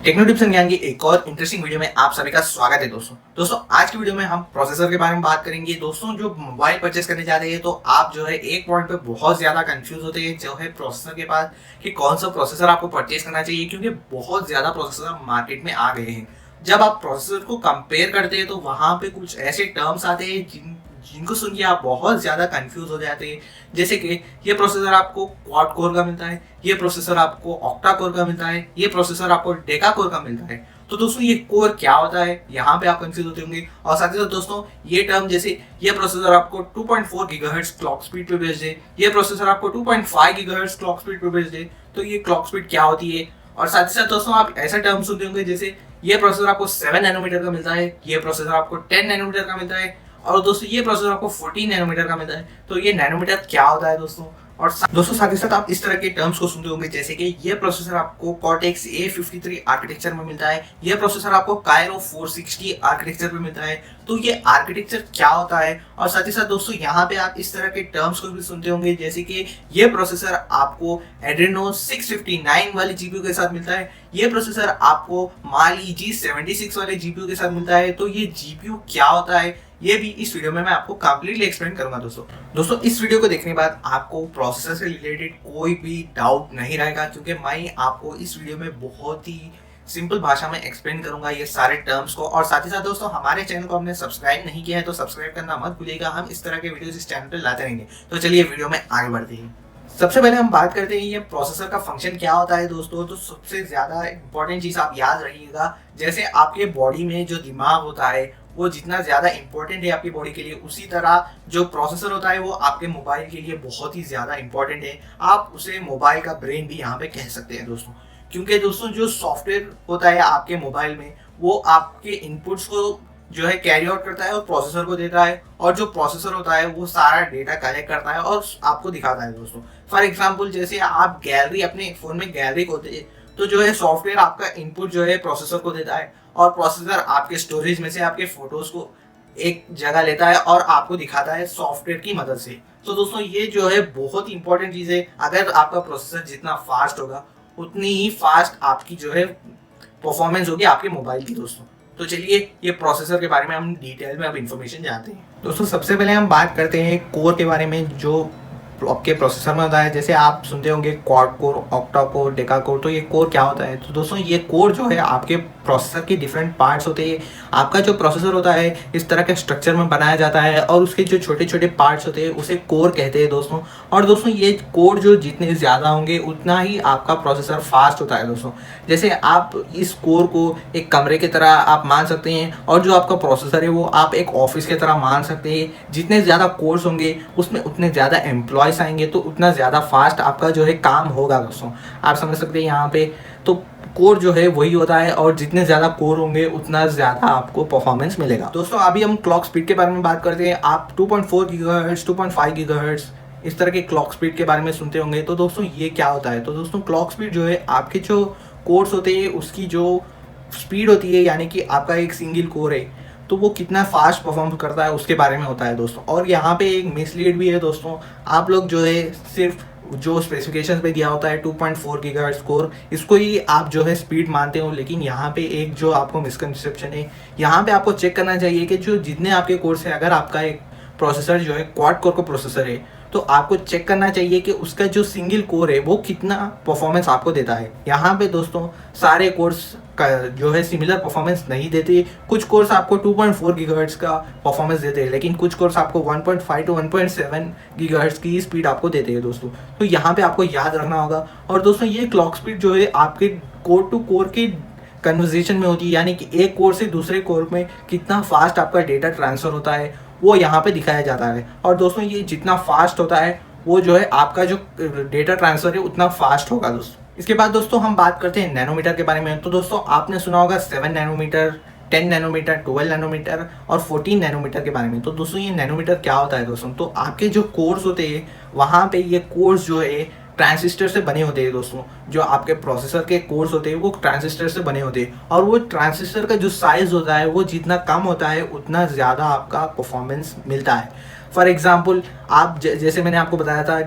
Techno tips and ज्ञान की एक और इंटरेस्टिंग वीडियो में आप सभी का स्वागत है दोस्तों आज की वीडियो में हम प्रोसेसर के बारे में बात करेंगे। दोस्तों जो मोबाइल परचेस करने जा रहे हैं तो आप जो है एक पॉइंट पे बहुत ज्यादा कंफ्यूज होते हैं जो है प्रोसेसर के पास कि कौन सा प्रोसेसर आपको परचेस करना चाहिए, क्योंकि बहुत ज्यादा प्रोसेसर मार्केट में आ गए हैं। जब आप प्रोसेसर को कंपेयर करते हैं तो वहां पे कुछ ऐसे टर्म्स आते हैं जिनको सुन के आप बहुत ज़्यादा कंफ्यूज हो जाते हैं। जैसे कि ये प्रोसेसर आपको क्वाड कोर का मिलता है, ये प्रोसेसर आपको ऑक्टा कोर का मिलता है, ये प्रोसेसर आपको डेका कोर का मिलता है। तो दोस्तों ये कोर क्या होता है, यहाँ पे आप कंफ्यूज होते होंगे। और साथ ही साथ दोस्तों ये टर्म जैसे ये प्रोसेसर आपको 2.4 गीगाहर्ट्ज क्लॉक स्पीड पे भेज दे, ये प्रोसेसर आपको 2.5 गीगाहर्ट्ज क्लॉक स्पीड पे भेज दे, तो ये क्लॉक स्पीड क्या होती है। और साथ ही साथ दोस्तों आप ऐसा टर्म सुनते होंगे जैसे ये प्रोसेसर आपको 7 नैनोमीटर का मिलता है, ये प्रोसेसर आपको 10 नैनोमीटर का मिलता है, और दोस्तों ये प्रोसेसर आपको 14 नैनोमीटर का मिलता है। तो ये नैनोमीटर क्या होता है दोस्तों। और दोस्तों साथ ही साथ आप इस तरह के टर्म्स को सुनते होंगे जैसे कि ये प्रोसेसर आपको कॉर्टेक्स A53 आर्किटेक्चर में मिलता है, ये प्रोसेसर आपको कायरो 460 आर्किटेक्चर में मिलता है। तो ये आर्किटेक्चर क्या होता है। और साथ ही साथ दोस्तों यहाँ पे आप इस तरह के टर्म्स को भी सुनते होंगे जैसे कि ये प्रोसेसर आपको एड्रेनो 659 वाली जीपीयू के साथ मिलता है, ये प्रोसेसर आपको माली G76 वाले जीपीयू के साथ मिलता है। तो ये जीपीयू क्या होता है ये भी इस वीडियो में मैं आपको कंप्लीटली एक्सप्लेन करूंगा दोस्तों इस वीडियो को देखने के बाद आपको प्रोसेसर से रिलेटेड कोई भी डाउट नहीं रहेगा, क्योंकि मैं आपको इस वीडियो में बहुत ही सिंपल भाषा में एक्सप्लेन करूंगा ये सारे टर्म्स को। और साथ ही साथ दोस्तों हमारे चैनल को आपने सब्सक्राइब नहीं किया है तो सब्सक्राइब करना मत भूलिएगा, हम इस तरह के वीडियोस इस चैनल पर लाते रहेंगे। तो चलिए वीडियो में आगे बढ़ते हैं। सबसे पहले हम बात करते हैं ये प्रोसेसर का फंक्शन क्या होता है दोस्तों। तो सबसे ज्यादा इंपॉर्टेंट चीज आप याद रखिएगा, जैसे आपके बॉडी में जो दिमाग होता है वो जितना ज्यादा इंपॉर्टेंट है आपकी बॉडी के लिए, उसी तरह जो प्रोसेसर होता है वो आपके मोबाइल के लिए बहुत ही ज्यादा इंपॉर्टेंट है। आप उसे मोबाइल का ब्रेन भी यहाँ पे कह सकते हैं दोस्तों, क्योंकि दोस्तों जो सॉफ्टवेयर होता है आपके मोबाइल में वो आपके इनपुट्स को जो है कैरी आउट करता है और प्रोसेसर को देता है, और जो प्रोसेसर होता है वो सारा डेटा कलेक्ट करता है और आपको दिखाता है दोस्तों। फॉर एग्जांपल जैसे आप गैलरी अपने फोन में गैलरी को दे तो जो है सॉफ्टवेयर आपका इनपुट जो है प्रोसेसर को देता है, और प्रोसेसर आपके स्टोरेज में से आपके फोटोज को एक जगह लेता है और आपको दिखाता है सॉफ्टवेयर की मदद से। तो दोस्तों ये जो है बहुत ही इंपॉर्टेंट चीज है। अगर आपका प्रोसेसर जितना फास्ट होगा उतनी ही फास्ट आपकी जो है परफॉर्मेंस होगी आपके मोबाइल की दोस्तों। तो चलिए ये प्रोसेसर के बारे में हम डिटेल में अब इंफॉर्मेशन जानते हैं दोस्तों। सबसे पहले हम बात करते हैं कोर के बारे में जो आपके प्रोसेसर में होता है। जैसे आप सुनते होंगे quad core, octa core, Deka core. तो ये कोर क्या होता है। तो दोस्तों ये कोर जो है आपके प्रोसेसर के डिफरेंट पार्ट्स होते हैं। आपका जो प्रोसेसर होता है इस तरह के स्ट्रक्चर में बनाया जाता है और उसके जो छोटे छोटे पार्ट्स होते हैं उसे कोर कहते हैं दोस्तों। और दोस्तों ये कोर जो जितने ज़्यादा होंगे उतना ही आपका प्रोसेसर फास्ट होता है दोस्तों। जैसे आप इस कोर को एक कमरे की तरह आप मान सकते हैं, और जो आपका प्रोसेसर है वो आप एक ऑफिस की तरह मान सकते हैं। जितने ज़्यादा कोर्स होंगे उसमें उतने ज़्यादा एम्प्लॉयज आएंगे, तो उतना ज़्यादा फास्ट आपका जो है काम होगा दोस्तों। आप समझ सकते हैं यहाँ पे। तो कोर जो है वही होता है, और जितने ज़्यादा कोर होंगे उतना ज़्यादा आपको परफॉर्मेंस मिलेगा दोस्तों। अभी हम क्लॉक स्पीड के बारे में बात करते हैं। आप 2.4 गीगाहर्ट्ज, 2.5 गीगाहर्ट्ज इस तरह के क्लॉक स्पीड के बारे में सुनते होंगे। तो दोस्तों ये क्या होता है। तो दोस्तों क्लॉक स्पीड जो है आपके जो कोर्स होते हैं उसकी जो स्पीड होती है, यानी कि आपका एक सिंगल कोर है तो वो कितना फास्ट परफॉर्म करता है उसके बारे में होता है दोस्तों। और यहाँ पे एक मिसलीड भी है दोस्तों। आप लोग जो है सिर्फ जो स्पेसिफिकेशन पे दिया होता है 2.4 गीगाहर्ट्ज कोर, इसको ही आप जो है स्पीड मानते हो। लेकिन यहाँ पे एक जो आपको मिसकंसेप्शन है, यहाँ पे आपको चेक करना चाहिए कि जो जितने आपके कोर्स है, अगर आपका एक प्रोसेसर जो है क्वाड कोर का प्रोसेसर है तो आपको चेक करना चाहिए कि उसका जो सिंगल कोर है वो कितना परफॉर्मेंस आपको देता है। यहाँ पे दोस्तों सारे कोर्स का जो है सिमिलर परफॉर्मेंस नहीं देते। कुछ कोर्स आपको 2.4 गीगाहर्ट्ज का परफॉर्मेंस देते हैं, लेकिन कुछ कोर्स आपको 1.5 to 1.7 गीगाहर्ट्ज की स्पीड आपको देते हैं दोस्तों। तो यहाँ पे आपको याद रखना होगा। और दोस्तों ये क्लॉक स्पीड जो है आपके कोर टू कोर की कन्वर्सेशन में होती है, यानी कि एक कोर से दूसरे कोर में कितना फास्ट आपका डेटा ट्रांसफ़र होता है वो यहाँ पे दिखाया जाता है। और दोस्तों ये जितना फास्ट होता है वो जो है आपका जो डेटा ट्रांसफ़र है उतना फास्ट होगा दोस्तों। इसके बाद दोस्तों हम बात करते हैं नैनोमीटर के बारे में। तो दोस्तों आपने सुना होगा 7 नैनोमीटर, 10 नैनोमीटर, 12 नैनोमीटर और 14 नैनोमीटर के बारे में। तो दोस्तों ये नैनोमीटर क्या होता है दोस्तों। तो आपके जो कोर्स होते हैं वहाँ पे ये कोर्स जो है ट्रांजिस्टर से बने होते हैं दोस्तों। जो आपके प्रोसेसर के कोर्स होते हैं वो ट्रांजिस्टर से बने होते हैं, और वो ट्रांजिस्टर का जो साइज होता है वो जितना कम होता है उतना ज़्यादा आपका परफॉर्मेंस मिलता है। फॉर एग्जांपल आप जैसे मैंने आपको बताया था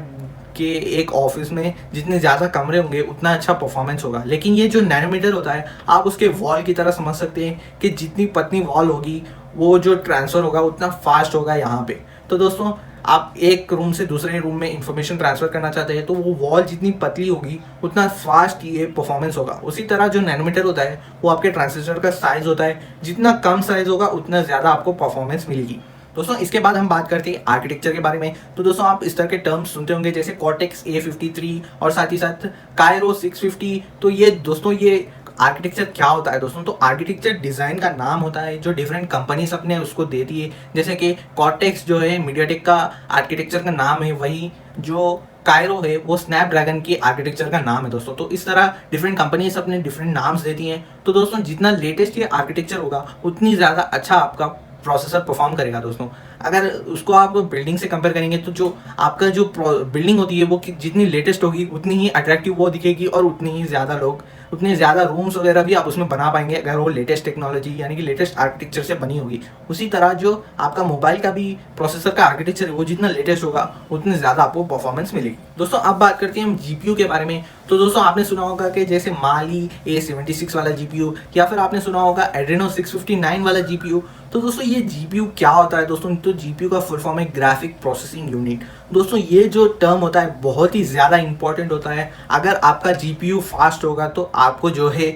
आपके एक ऑफिस में जितने ज़्यादा कमरे होंगे उतना अच्छा परफॉर्मेंस होगा। लेकिन ये जो नैनोमीटर होता है आप उसके वॉल की तरह समझ सकते हैं कि जितनी पतली वॉल होगी वो जो ट्रांसफ़र होगा उतना फास्ट होगा यहाँ पे। तो दोस्तों आप एक रूम से दूसरे रूम में इंफॉर्मेशन ट्रांसफ़र करना चाहते हैं तो वो वॉल जितनी पतली होगी उतना फास्ट ये परफॉर्मेंस होगा। उसी तरह जो नैनोमीटर होता है वो आपके ट्रांजिस्टर का साइज़ होता है, जितना कम साइज़ होगा उतना ज़्यादा आपको परफॉर्मेंस मिलेगी। दोस्तों इसके बाद हम बात करते हैं आर्किटेक्चर के बारे में। तो दोस्तों आप इस तरह के टर्म्स सुनते होंगे जैसे कॉर्टेक्स A53 और साथ ही साथ कायरो 650। तो ये दोस्तों ये आर्किटेक्चर क्या होता है दोस्तों? तो आर्किटेक्चर डिज़ाइन का नाम होता है जो डिफरेंट कंपनीज अपने उसको देती है। जैसे कि कॉर्टेक्स जो है मीडियाटेक का आर्किटेक्चर का नाम है, वही जो कायरो है वो स्नैपड्रैगन की आर्किटेक्चर का नाम है दोस्तों। तो इस तरह डिफरेंट कंपनीज अपने डिफरेंट नाम्स देती हैं। तो दोस्तों जितना लेटेस्ट ये आर्किटेक्चर होगा उतनी ज़्यादा अच्छा आपका प्रोसेसर परफॉर्म करेगा दोस्तों। अगर उसको आप बिल्डिंग से कंपेयर करेंगे तो जो आपका जो बिल्डिंग होती है वो जितनी लेटेस्ट होगी उतनी ही अट्रैक्टिव वो दिखेगी और उतनी ही ज़्यादा लोग, उतने ज़्यादा रूम्स वगैरह भी आप उसमें बना पाएंगे अगर वो लेटेस्ट टेक्नोलॉजी यानी कि लेटेस्ट आर्किटेक्चर से बनी होगी। उसी तरह जो आपका मोबाइल का भी प्रोसेसर का आर्किटेक्चर है वो जितना लेटेस्ट होगा उतनी ज़्यादा आपको परफॉर्मेंस मिलेगी। दोस्तों अब बात करते हैं हम जीपीयू के बारे में। तो दोस्तों आपने सुना होगा कि जैसे माली A76 वाला जीपीयू या फिर आपने सुना होगा एड्रेनो 659 वाला जीपीयू। तो दोस्तों ये जीपीयू क्या होता है दोस्तों? तो जीपीयू का फुल फॉर्म है ग्राफिक प्रोसेसिंग यूनिट। दोस्तों ये जो टर्म होता है बहुत ही ज़्यादा इंपॉर्टेंट होता है। अगर आपका जीपीयू फास्ट होगा तो आपको जो है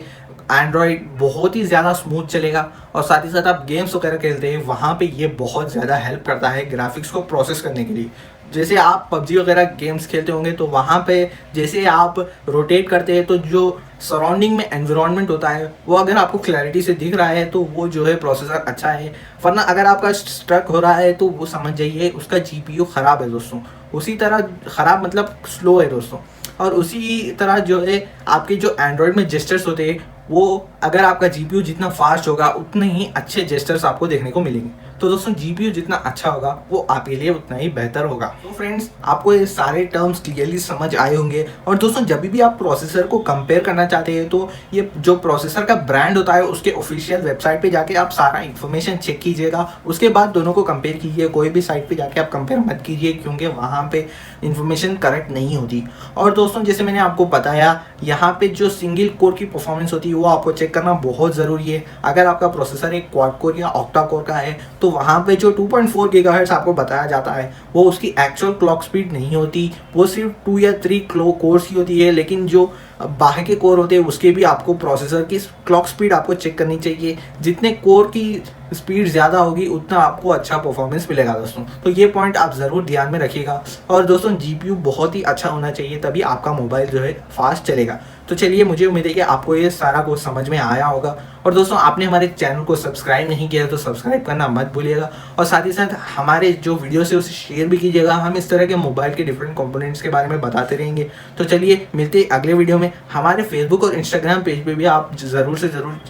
एंड्रॉयड बहुत ही ज़्यादा स्मूथ चलेगा और साथ ही साथ आप गेम्स वगैरह खेलते हैं वहाँ पे ये बहुत ज़्यादा हेल्प करता है ग्राफिक्स को प्रोसेस करने के लिए। जैसे आप पबजी वगैरह गेम्स खेलते होंगे तो वहाँ पे जैसे आप रोटेट करते हैं तो जो सराउंडिंग में एनवायरनमेंट होता है वो अगर आपको क्लैरिटी से दिख रहा है तो वो जो है प्रोसेसर अच्छा है। वरना अगर आपका स्ट्रक हो रहा है तो वो समझ जाइए उसका जीपीयू ख़राब है दोस्तों। उसी तरह ख़राब मतलब स्लो है दोस्तों। और उसी तरह जो है आपके जो एंड्रॉयड में जेस्चर्स होते हैं वो अगर आपका जीपीयू जितना फास्ट होगा उतने ही अच्छे जेस्चर्स आपको देखने को मिलेंगे। तो दोस्तों जीपीयू जितना अच्छा होगा वो आपके लिए उतना ही बेहतर होगा। तो फ्रेंड्स आपको ये सारे टर्म्स क्लियरली समझ आए होंगे। और दोस्तों जब भी आप प्रोसेसर को कंपेयर करना चाहते हैं तो ये जो प्रोसेसर का ब्रांड होता है उसके ऑफिशियल वेबसाइट पे जाके आप सारा इन्फॉर्मेशन चेक कीजिएगा। उसके बाद दोनों को कंपेयर कीजिए। कोई भी साइट पे जाके आप कंपेयर मत कीजिए क्योंकि वहाँ पे इन्फॉर्मेशन करेक्ट नहीं होती। और दोस्तों जैसे मैंने आपको बताया यहाँ पे जो सिंगल कोर की परफॉर्मेंस होती है वो आपको चेक करना बहुत ज़रूरी है। अगर आपका प्रोसेसर एक क्वाड कोर या ऑक्टा कोर का है तो वहाँ पे जो 2.4 गीगाहर्ट्ज़ आपको बताया जाता है वो उसकी एक्चुअल क्लॉक स्पीड नहीं होती, वो सिर्फ 2 या 3 कोर्स ही होती है। लेकिन जो बाहर के कोर होते हैं उसके भी आपको प्रोसेसर की क्लॉक स्पीड आपको चेक करनी चाहिए। जितने कोर की स्पीड ज़्यादा होगी उतना आपको अच्छा परफॉर्मेंस मिलेगा दोस्तों। तो ये पॉइंट आप ज़रूर ध्यान में रखिएगा। और दोस्तों जीपीयू बहुत ही अच्छा होना चाहिए तभी आपका मोबाइल जो है फास्ट चलेगा। तो चलिए मुझे उम्मीद है कि आपको ये सारा कुछ समझ में आया होगा। और दोस्तों आपने हमारे चैनल को सब्सक्राइब नहीं किया तो सब्सक्राइब करना मत भूलिएगा। और साथ ही साथ हमारे जो वीडियोस है उसे शेयर भी कीजिएगा। हम इस तरह के मोबाइल के डिफरेंट कंपोनेंट्स के बारे में बताते रहेंगे। तो चलिए मिलते हैं अगले वीडियो में। हमारे फेसबुक और इंस्टाग्राम पेज पे भी आप ज़रूर से ज़रूर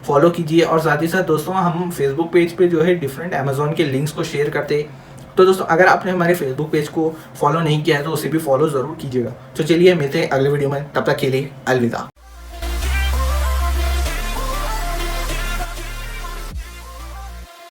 फॉलो कीजिए। और साथ ही साथ दोस्तों हम फेसबुक पेज पे जो है डिफरेंट अमेज़ॉन के लिंक्स को शेयर करते हैं। तो दोस्तों अगर आपने हमारे फेसबुक पेज को फॉलो नहीं किया है तो उसे भी फॉलो ज़रूर कीजिएगा। तो चलिए मिलते हैं अगले वीडियो में, तब तक के लिए अलविदा।